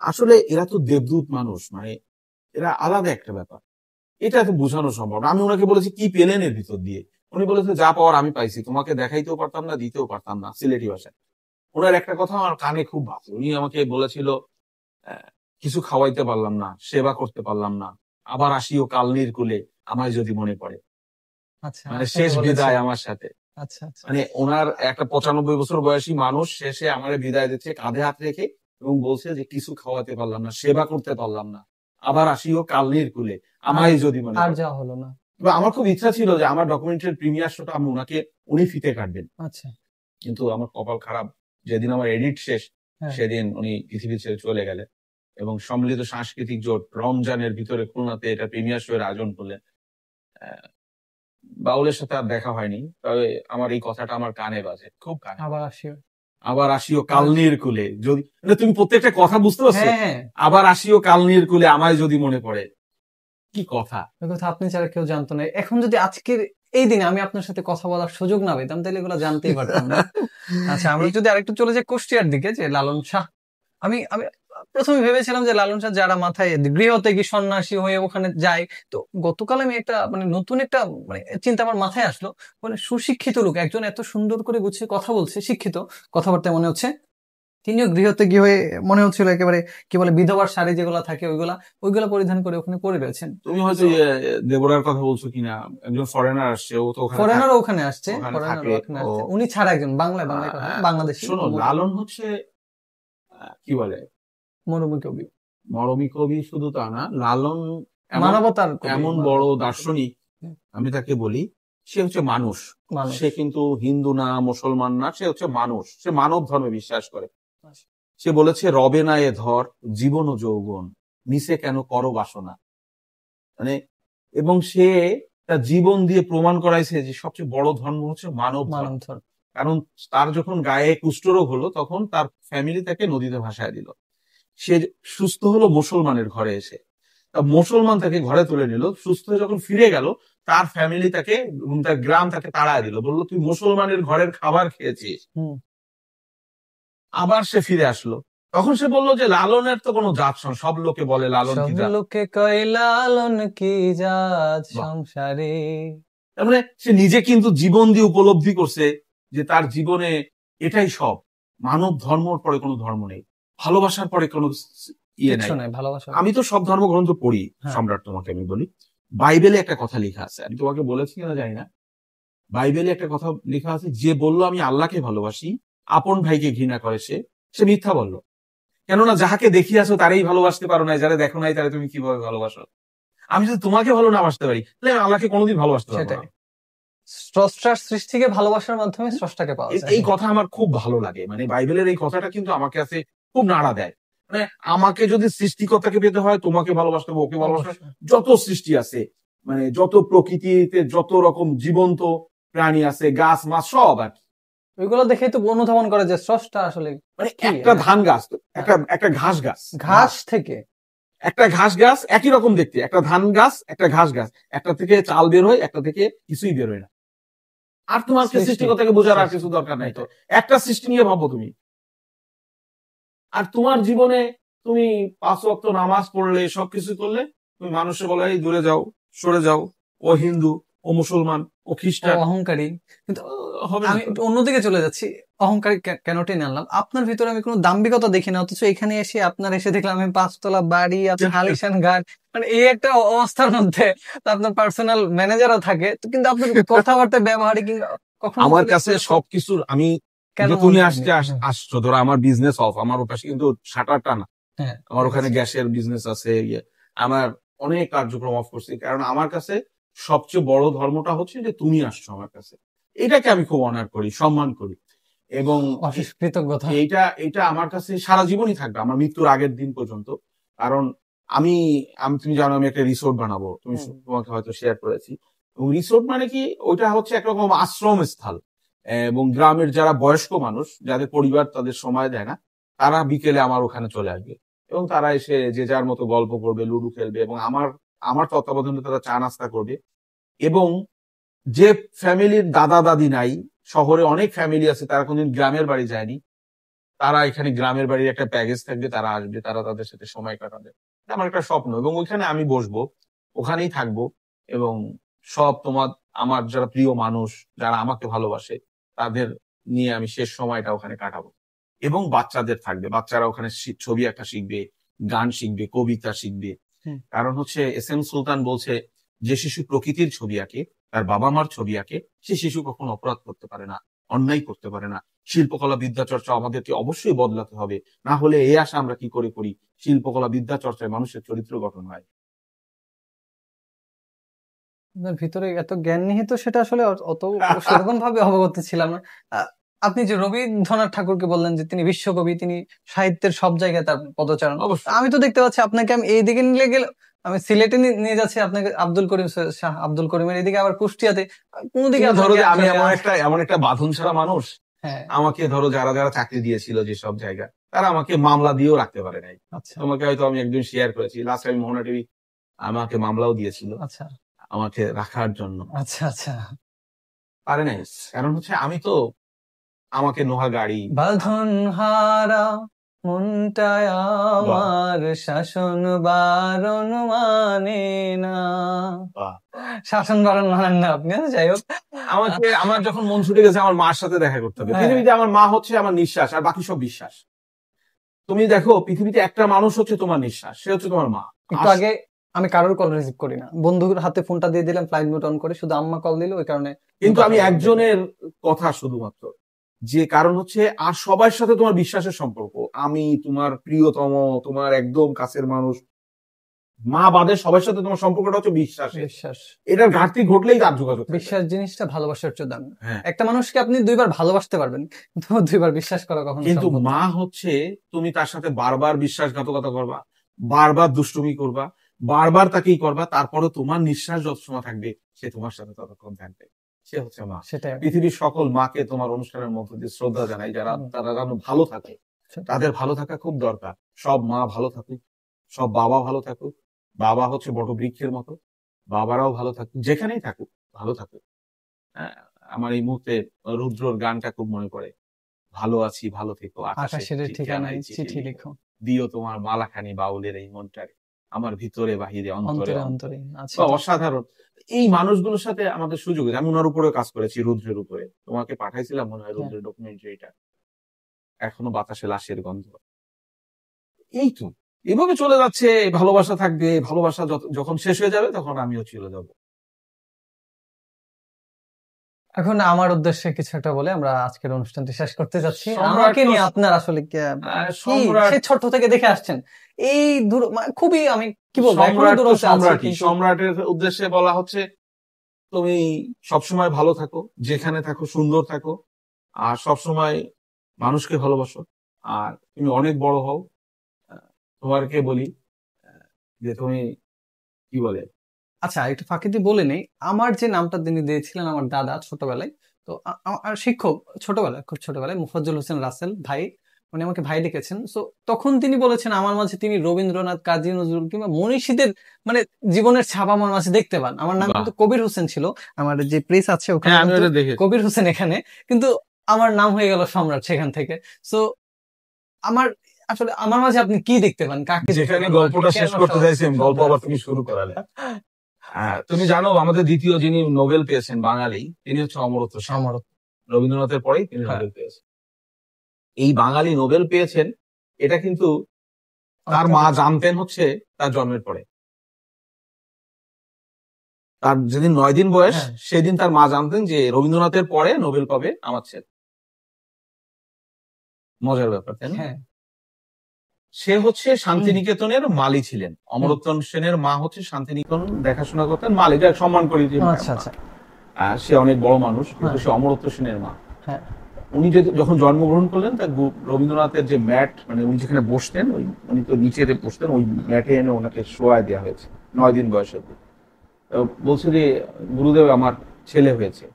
আসলে এরা তো দেবদূত মানুষ, মানে এরা আলাদা একটা ব্যাপার, এটা তো বোঝানো সম্ভব না। আমি ওনাকে বলেছি কি পেলেন এর ভিতর দিয়ে, উনি বলেছে যা পাওয়ার আমি পাইছি, তোমাকে দেখাইতেও পারতাম না, দিতেও পারতাম না, সিলেটি ভাষায়। ওনার একটা কথা আমার কানে খুব বাজে, উনি আমাকে বলেছিল আহ, কিছু খাওয়াইতে পারলাম না, সেবা করতে পারলাম না, আবার আসিও কালনির কুলে আমায় যদি মনে পড়ে। আচ্ছা, মানে আপনাকে শেষ বলেছে। বিদায় আমার সাথে। আচ্ছা আচ্ছা। মানে ওনার একটা 95 বছর বয়সী মানুষ শেষে আমার বিদায় দিচ্ছে কাঁধে হাত রেখে, এবং বলছে যে কিছু খাওয়াতে পারলাম না, সেবা করতে পারলাম না, আবার আসিও কালনির কুলে আমায় যদি মনে আর পড়ে। যাওয়া হলো না। এবার আমার খুব ইচ্ছা ছিল যে আমার ডকুমেন্টারির প্রিমিয়ার শোটা আমি ওনাকে, উনি ফিতে কাটবেন, আচ্ছা। কিন্তু আমার কপাল খারাপ, যেদিন আমার এডিট শেষ হ্যাঁ। সেদিন উনি পৃথিবী ছেড়ে চলে গেলেন। এবং সম্মিলিত সাংস্কৃতিক জোট রমজানের ভিতরে খুলনাতে এটা প্রিমিয়ার শো এর আয়োজন করলেন। আহ, বাউলের সাথে আর দেখা হয়নি, তবে আমার এই কথাটা আমার কানে বাজে, খুব কানে। আবার আসিও। আবার আসিও কালনির কুলে যদি, মানে তুমি প্রত্যেকটা কথা বুঝতে পারছো, হ্যাঁ হ্যাঁ, আবার আসিও কালনির কুলে আমায় যদি মনে পড়ে, কি কথা। ওই কথা আপনি ছাড়া কেউ জানতো না। এখন যদি আজকের এই দিনে আমি আপনার সাথে কথা বলার সুযোগ না পেতাম তাহলে এগুলো জানতেই পারতাম না। আচ্ছা, আমরা যদি আরেকটু চলে যাই কুষ্টিয়ার দিকে, যে লালন শাহ, আমি আমি প্রথমে ভেবেছিলাম যে লালন শাহ যারা মাথায় গৃহত্যাগী সন্ন্যাসী হয়ে ওখানে যায়, তো গতকাল আমি একটা মানে নতুন একটা মানে চিন্তা আমার মাথায় আসলো, মানে সুশিক্ষিত লোক একজন এত সুন্দর করে গুছিয়ে কথা বলছে, শিক্ষিত কথাবার্তায় মনে হচ্ছে তিনিও গৃহত্যাগী হয়ে মনে হচ্ছিল একেবারে কি বলে বিধবার শাড়ি যেগুলা থাকে ওইগুলা ওইগুলা পরিধান করে ওখানে পড়ে রয়েছেন। তুমি হয়তো দেবরার কথা বলছো কিনা, একজন ফরেনার আসছে, ও তো ওখানে ফরেনারও ওখানে আসছে, ওখানে ফরেনারও থাকে। ওখানে আসছে, উনি ছাড়া একজন বাংলায় কথা বাংলাদেশী। শোনো, লালন হচ্ছে কি বলে মরুমী কবি, মরমী কবি, শুধু তা না, লালন মানবতার কবি, এমন বড় দার্শনিক, আমি তাকে বলি সে হচ্ছে মানুষ। মানুষ। সে কিন্তু হিন্দু না, মুসলমান না, সে হচ্ছে মানুষ, সে মানব ধর্মে বিশ্বাস করে। সে বলেছে রবে না এ ধর জীবন ও যৌবন, নিচে কেন করো বাসনা। মানে, এবং সে তার জীবন দিয়ে প্রমাণ করাইছে যে সবচেয়ে বড় ধর্ম হচ্ছে মানব ধর্ম। কারণ তার যখন গায়ে কুষ্ঠরোগ হলো তখন তার ফ্যামিলি তাকে নদীতে ভাসায় দিল, সে সুস্থ হলো মুসলমানের ঘরে এসে, মুসলমান তাকে ঘরে তুলে নিল, সুস্থ হয়ে যখন ফিরে গেল তার ফ্যামিলি তাকে, তার গ্রাম তাকে তাড়ায় দিল, বললো তুই মুসলমানের ঘরের খাবার খেয়েছিস। আবার সে ফিরে আসলো, তখন সে বললো যে লালনের তো কোনো জাত, সব লোকে বলে লালন কি জাত, লোকে কয় লালন কি জাত সংসারে। তার মানে সে নিজে কিন্তু জীবন দিয়ে উপলব্ধি করছে যে তার জীবনে এটাই সব, মানব ধর্মর পরে কোনো ধর্ম নেই, ভালোবাসার পরে কোনো ইয়ে নাই। ভালোবাসা। আমি তো সব ধর্মগ্রন্থ পড়ি সম্রাট, তোমাকে আমি বলি, বাইবেলে একটা কথা লেখা আছে, আমি তোমাকে বলেছি কিনা জানি না, বাইবেলে একটা কথা লেখা আছে, যে বললো আমি আল্লাহকে ভালোবাসি আপন ভাইকে ঘৃণা করে সে মিথ্যা বললো, কেননা যাহাকে দেখিয়াছো তারাই ভালোবাসতে পারো না, যারা দেখো নাই তারা তুমি কিভাবে ভালোবাসো। আমি যদি তোমাকে ভালো না বাসতে পারি তাহলে আমি আল্লাহকে কোনোদিন ভালোবাসতে পারবো না। স্রষ্টার সৃষ্টিকে ভালোবাসার মাধ্যমে স্রষ্টাকে পাওয়া যায়। এই কথা আমার খুব ভালো লাগে, মানে বাইবেলের এই কথাটা কিন্তু আমাকে কাছে খুব নাড়া দেয়। মানে আমাকে যদি সৃষ্টিকর্তাকে পেতে হয়, তোমাকে ভালোবাসতে হবে, ওকে ভালোবাসতে হবে, যত সৃষ্টি আছে, মানে যত প্রকৃতিতে যত রকম জীবন্ত প্রাণী আছে, গাছ মাছ সব আর কি, ওইগুলো দেখেই তো অনুধাবন করে যে স্রষ্টা আসলে, মানে একটা ধান গাছ, একটা ঘাস গাছ, ঘাস থেকে একটা ঘাস গাছ একই রকম দেখতে, একটা ধান গাছ একটা ঘাস গাছ, একটা থেকে চাল বের হয়, একটা থেকে কিছুই বের হয় না। আর তোমার সৃষ্টিকর্তাকে বোঝার আর কিছু দরকার নাই, তো একটা সৃষ্টি নিয়ে ভাবো তুমি। আর তোমার জীবনে তুমি 5 ওয়াক্ত নামাজ পড়লে, সবকিছু করলে, তুমি মানুষের বলে দূরে যাও, সরে যাও, ও হিন্দু, ও মুসলমান, ও খ্রিস্টান, অহংকারী। কিন্তু হবে আমি অন্যদিকে চলে যাচ্ছি, অহংকারী কেন টেনে আনলাম, আপনার ভিতরে আমি কোনো দাম্ভিকতা দেখি না, অথচ এখানে এসে আপনার এসে দেখলাম আমি 5 তলা বাড়ি, আলিশান গাড়ি, মানে এই একটা অবস্থার মধ্যে আপনার পার্সোনাল ম্যানেজারও থাকে, কিন্তু আপনার কথাবার্তা ব্যবহারে কিংবা কখনো আমার কাছে সবকিছুর, আমি তুমি আসছো ধরো আমার বিজনেস অফ, আমার ওপাশে কিন্তু শাটার টানা, আমার ওখানে গ্যাসের বিজনেস আছে, আমার অনেক কার্যক্রম অফ করছি, কারণ আমার কাছে সবচেয়ে বড় ধর্মটা হচ্ছে যে তুমি আসছো আমার কাছে, এটাকে আমি খুব অনার করি, সম্মান করি, এবং কৃতজ্ঞতা, এটা আমার কাছে সারা জীবনই থাকবে, আমার মৃত্যুর আগের দিন পর্যন্ত। কারণ আমি তুমি জানো আমি একটা রিসোর্ট বানাবো, তোমাকে হয়তো শেয়ার করেছি, এবং রিসোর্ট মানে কি, ওইটা হচ্ছে একরকম আশ্রম স্থল, এবং গ্রামের যারা বয়স্ক মানুষ, যাদের পরিবার তাদের সময় দেয় না, তারা বিকেলে আমার ওখানে চলে আসবে, এবং তারা এসে যে যার মতো গল্প করবে, লুডো খেলবে, এবং আমার তত্ত্বাবধানে তারা চা নাস্তা করবে। এবং যে ফ্যামিলির দাদা দাদি নাই, শহরে অনেক ফ্যামিলি আছে তারা কোনদিন গ্রামের বাড়ি যায়নি, তারা এখানে গ্রামের বাড়ির একটা প্যাকেজ থাকবে, তারা আসবে, তারা তাদের সাথে সময় কাটাবে। এটা আমার একটা স্বপ্ন, এবং ওইখানে আমি বসবো, ওখানেই থাকবো, এবং সব আমার যারা প্রিয় মানুষ, যারা আমাকে ভালোবাসে, তাদের নিয়ে আমি শেষ সময়টা ওখানে কাটাবো। এবং বাচ্চাদের থাকবে, বাচ্চারা ওখানে ছবি আঁকা শিখবে, গান শিখবে, কবিতা শিখবে। হুম। কারণ হচ্ছে এস এম সুলতান বলছে, যে শিশু প্রকৃতির ছবি আঁকে, তার বাবা মার ছবি আঁকে, সে শিশু কখনো অপরাধ করতে পারে না, অন্যায় করতে পারে না। শিল্পকলা বিদ্যা চর্চা আমাদেরকে অবশ্যই বদলাতে হবে, না হলে এই আশা আমরা কি করে করি? শিল্পকলা বিদ্যা চর্চায় মানুষের চরিত্র গঠন হয়। আপনার ভিতরে এত জ্ঞান নিহিত, সেটা আসলে অত সেরকম ভাবে অবগত ছিলাম না। আপনি যে রবীন্দ্রনাথ ঠাকুরকে বললেন যে তিনি বিশ্বকবি, তিনি সাহিত্যের সব জায়গায় তার পদচারণ, অবশ্যই। আমি তো দেখতে পাচ্ছি আপনাকে আমি এইদিকে নিয়ে গেলে, আমি সিলেটে নিয়ে যাচ্ছি আপনাকে, আব্দুল করিম শাহ আব্দুল করিমের এদিকে, আবার কুষ্টিয়াতে, কোন দিকে ধরো যে আমি এমন একটা বাঁধন ছাড়া মানুষ, হ্যাঁ, আমাকে ধরো যারা যারা চাকরি দিয়েছিল যেসব জায়গা, তারা আমাকে মামলা দিয়েও রাখতে পারে নাই। আচ্ছা তোমাকে হয়তো আমি একদিন শেয়ার করেছি, লাস্ট টাইম মোহনা টিভি আমাকে মামলাও দিয়েছিল আচ্ছা আমাকে রাখার জন্য, আচ্ছা আচ্ছা। পারে নাই। কারণ হচ্ছে আমি তো, আমাকে নোহা গাড়ি বাঁধন হারা মনটায় আমার, শাসন বারণ মানে না। বাহ। শাসন বারণ মানেন না আপনি, যাই হোক। আমার যখন মন ছুটে গেছে, আমার মার সাথে দেখা করতে হবে। হ্যাঁ। পৃথিবীতে আমার মা হচ্ছে আমার নিঃশ্বাস, আর বাকি সব বিশ্বাস। তুমি দেখো, পৃথিবীতে একটা মানুষ হচ্ছে তোমার নিঃশ্বাস, সে হচ্ছে তোমার মা। একটু আগে আমি কারোর কল রিসিভ করি না, বন্ধুর হাতে ফোনটা দিয়ে দিলাম ফ্লাইট মোড অন করে, শুধু আম্মা কল দিল, ওই কারণে। কিন্তু আমি একজনের কথা শুধুমাত্র, যে কারণ হচ্ছে, আর সবার সাথে তোমার বিশ্বাসের সম্পর্ক। আমি তোমার প্রিয়তম, তোমার একদম কাছের মানুষ, মা বাদে সবার সাথে তোমার সম্পর্কটা হচ্ছে বিশ্বাস। বিশ্বাস, এটার ঘাটতি ঘটলেই তার যোগাযোগ। বিশ্বাস জিনিসটা ভালোবাসার চেয়ে দামি। হ্যাঁ। একটা মানুষকে আপনি দুইবার ভালোবাসতে পারবেন, কিন্তু দুইবার বিশ্বাস করা কখনো কিন্তু সম্ভব না। মা হচ্ছে, তুমি তার সাথে বারবার বিশ্বাসঘাতকতা করবা, বারবার দুষ্টুমি করবা, বারবার তাকেই করবা, তারপরে তোমার নিঃশ্বাস যত সময় থাকবে, সে তোমার সাথে ততক্ষণ থাকবে। সে হচ্ছে মা। সেটাই। পৃথিবীর সকল মাকে তোমার অনুষ্ঠানের মধ্যে দিয়ে শ্রদ্ধা জানাই, তারা যেন ভালো থাকে, তাদের ভালো থাকা খুব দরকার। সব মা ভালো থাকুক, সব বাবা ভালো থাকুক। বাবা হচ্ছে বট বৃক্ষের মতো, বাবারাও ভালো থাকুক, যেখানেই থাকুক ভালো থাকুক। আমার এই মুহূর্তে রুদ্রর গানটা খুব মনে পড়ে, ভালো আছি ভালো থেকো, আকাশের ঠিকানায় চিঠি লিখো, দিও তোমার মালাখানি বাউলের এই মনটারে, আমার ভিতরে বাহিরে অন্তরে অন্তরে অন্তরে। আচ্ছা, অসাধারণ। এই মানুষগুলোর সাথে আমাদের সুযোগ, আমি ওনার উপরেও কাজ করেছি, রুদ্রের উপরে। তোমাকে পাঠাইছিলাম মনে হয় রুদ্রের ডকুমেন্টারিটা, এখনো বাতাসে লাশের গন্ধ। এই তো এভাবে চলে যাচ্ছে, ভালোবাসা থাকবে, ভালোবাসা যখন শেষ হয়ে যাবে, তখন আমিও চলে যাব। এখন আমার উদ্দেশ্যে কিছু একটা বলে আমরা আজকের অনুষ্ঠানটি শেষ করতে যাচ্ছি। সম্রাট আমাকে নিয়ে আপনার আসলে কি, সে ছোট থেকে দেখে আসছেন, এই খুবই, আমি কি বলবো, সম্রাটের উদ্দেশ্যে বলা হচ্ছে, তুমি সবসময় ভালো থাকো, যেখানে থাকো সুন্দর থাকো, আর সবসময় মানুষকে ভালোবাসো, আর তুমি অনেক বড় হও। তোমাকে বলি যে তুমি কি বলে, আচ্ছা একটু ফাঁকি দিয়ে বলে নেই, আমার যে নামটা তিনি দিয়েছিলেন আমার দাদা ছোটবেলায়, তো আমার শিক্ষক ছোটবেলায়, খুব ছোটবেলায়, মুফাজ্জল হোসেন রাসেল ভাই, উনি আমাকে ভাই ডেকেছেন। তো তখন তিনি বলেছেন আমার মাঝে তিনি রবীন্দ্রনাথ, কাজী নজরুল কিংবা মনীষীদের মানে জীবনের ছাপ আমার মাঝে দেখতে পান। আমার নাম কিন্তু কবির হোসেন ছিল, আমার যে প্রেস আছে ওখানে কবির হোসেন এখানে, কিন্তু আমার নাম হয়ে গেল সম্রাট সেখান থেকে। সো আমার আসলে আমার মাঝে আপনি কি দেখতে পান, কাকে? যেখানে গল্পটা শেষ করতে চাইছি, গল্প আবার তুমি শুরু করালে। তুমি জানো আমাদের দ্বিতীয় যিনি নোবেল পেয়েছেন বাঙালি, তিনি হচ্ছে অমরত্ব সেন। রবীন্দ্রনাথের পরেই তিনি নোবেল পেয়েছেন। এই বাঙালি নোবেল পেয়েছেন, এটা কিন্তু তার মা জানতেন হচ্ছে তার জন্মের পরে। তার যেদিন 9 দিন বয়স, সেদিন তার মা জানতেন যে রবীন্দ্রনাথের পরে নোবেল পাবে আমার ছেলে। মজার ব্যাপার, তাই না? সে হচ্ছে শান্তিনিকেতনের মালি ছিলেন। অমরত্ব সেনের মা হচ্ছে শান্তিনিকেতন দেখাশোনা করতেন, মালিটা সম্মান করি। সে অনেক বড় মানুষ, কিন্তু সে অমরত্ব সেনের মা। উনি যখন জন্মগ্রহণ করলেন, তার রবীন্দ্রনাথের যে ম্যাট, মানে উনি যেখানে বসতেন, উনি তো নিচে বসতেন, ওই ম্যাটে এনে ওনাকে শোয়ায় দেওয়া হয়েছে 9 দিন বয়সে। বলছে যে গুরুদেব আমার ছেলে হয়েছে,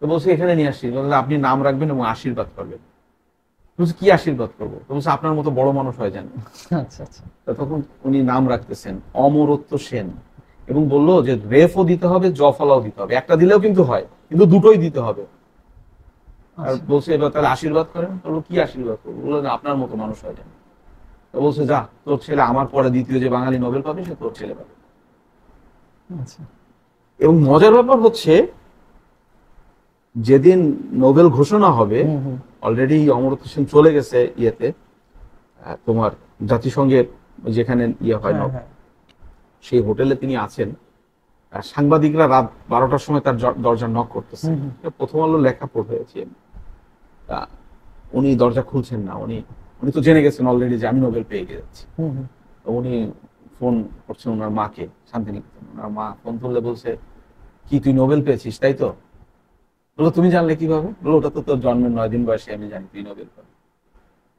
তো বলছে এখানে নিয়ে আসছি, আপনি নাম রাখবেন এবং আশীর্বাদ করবেন। বলছে কি আশীর্বাদ করবো? তো বলছে আপনার মতো বড় মানুষ হয় যেন। তখন উনি নাম রাখতেছেন অমরত্ব সেন, এবং বললো যে রেফও দিতে হবে, জফলাও দিতে হবে, একটা দিলেও কিন্তু হয়, কিন্তু দুটোই দিতে হবে। আর বলছে এবার তাহলে আশীর্বাদ করেন। বললো কি আশীর্বাদ করবো? বললেন আপনার মতো মানুষ হয় যেন। তো বলছে যা, তোর ছেলে আমার পরে দ্বিতীয় যে বাঙালি নোবেল পাবে সে তোর ছেলে পাবে। আচ্ছা। এবং মজার ব্যাপার হচ্ছে যেদিন নোবেল ঘোষণা হবে, হুম, হুম। অলরেডি অমর্ত্য সেন চলে গেছে ইয়েতে, তোমার জাতিসংঘের যেখানে ইয়ে হয় হ্যাঁ, হ্যাঁ। সেই হোটেলে তিনি আছেন। সাংবাদিকরা রাত 12টার সময় তার দরজা নক করতেছে। হুম, হুম। এটা প্রথম আলো লেখা পড়েছি আমি। তা উনি দরজা খুলছেন না, উনি উনি তো জেনে গেছেন অলরেডি যে আমি নোবেল পেয়ে যাচ্ছি। হুম, হুম। তো উনি ফোন করছেন ওনার মাকে, শান্তিনিকেতন। ওনার মা ফোন তুললে বলছে, কি তুই নোবেল পেয়েছিস তাই তো? বললো তুমি জানলে কিভাবে? বললো ওটা তো তোর জন্মের 9 দিন বয়সে আমি জানি তুই নোবেল পাবি।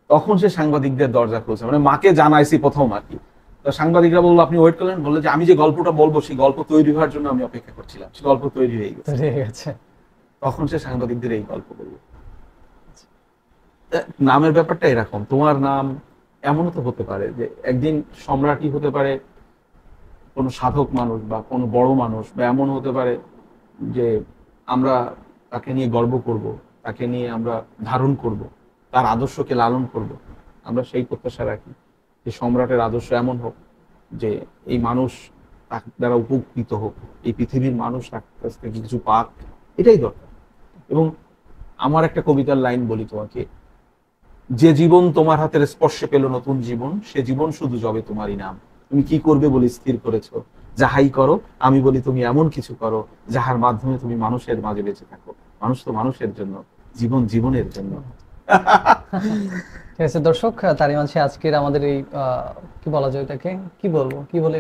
তখন সে সাংবাদিকদের দরজা খুলছে, মানে মাকে জানাইছি প্রথম আর কি। তো সাংবাদিকরা বললো আপনি ওয়েট করলেন, বললো যে আমি যে গল্পটা বলবো সেই গল্প তৈরি হওয়ার জন্য আমি অপেক্ষা করছিলাম, সেই গল্প তৈরি হয়ে গেছে। তৈরি হয়ে গেছে। তখন সে সাংবাদিকদের এই গল্প বললো। নামের ব্যাপারটা এরকম, তোমার নাম এমনও তো হতে পারে যে একদিন সম্রাটই হতে পারে কোনো সাধক মানুষ বা কোনো বড় মানুষ, বা এমন হতে পারে যে আমরা তাকে নিয়ে গর্ব করব, তাকে নিয়ে আমরা ধারণ করব, তার আদর্শকে লালন করব। আমরা সেই প্রত্যাশা রাখি যে সম্রাটের আদর্শ এমন হোক যে এই মানুষ তার দ্বারা উপকৃত হোক, এই পৃথিবীর মানুষ তার কাছ থেকে কিছু পাক, এটাই দরকার। এবং আমার একটা কবিতার লাইন বলি তোমাকে, যে জীবন তোমার হাতের স্পর্শে পেল নতুন জীবন, সে জীবন শুধু যবে তোমারই নাম। তুমি কি করবে বলে স্থির করেছো, যাহাই করো আমি বলি তুমি এমন কিছু করো যাহার মাধ্যমে তুমি মানুষের মাঝে বেঁচে থাকো। মানুষ তো মানুষের জন্য, জীবন জীবনের জন্য। ঠিক আছে দর্শক, তারই মাঝে আজকের আমাদের এই কি বলা যায় এটাকে, কি বলবো, কি বলে,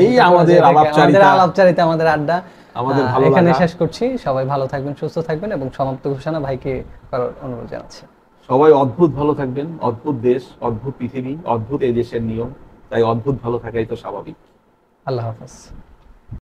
এই আমাদের আমাদের আলাপচারিতা, আমাদের আড্ডা আমাদের ভালো এখানে লাগা। শেষ করছি। সবাই ভালো থাকবেন, সুস্থ থাকবেন এবং সমাপ্ত ঘোষণা ভাইকে করার অনুরোধ জানাচ্ছি। সবাই অদ্ভুত ভালো থাকবেন। অদ্ভুত দেশ, অদ্ভুত পৃথিবী, অদ্ভুত এই দেশের নিয়ম, তাই অদ্ভুত ভালো থাকাই তো স্বাভাবিক। আল্লাহ হাফেজ।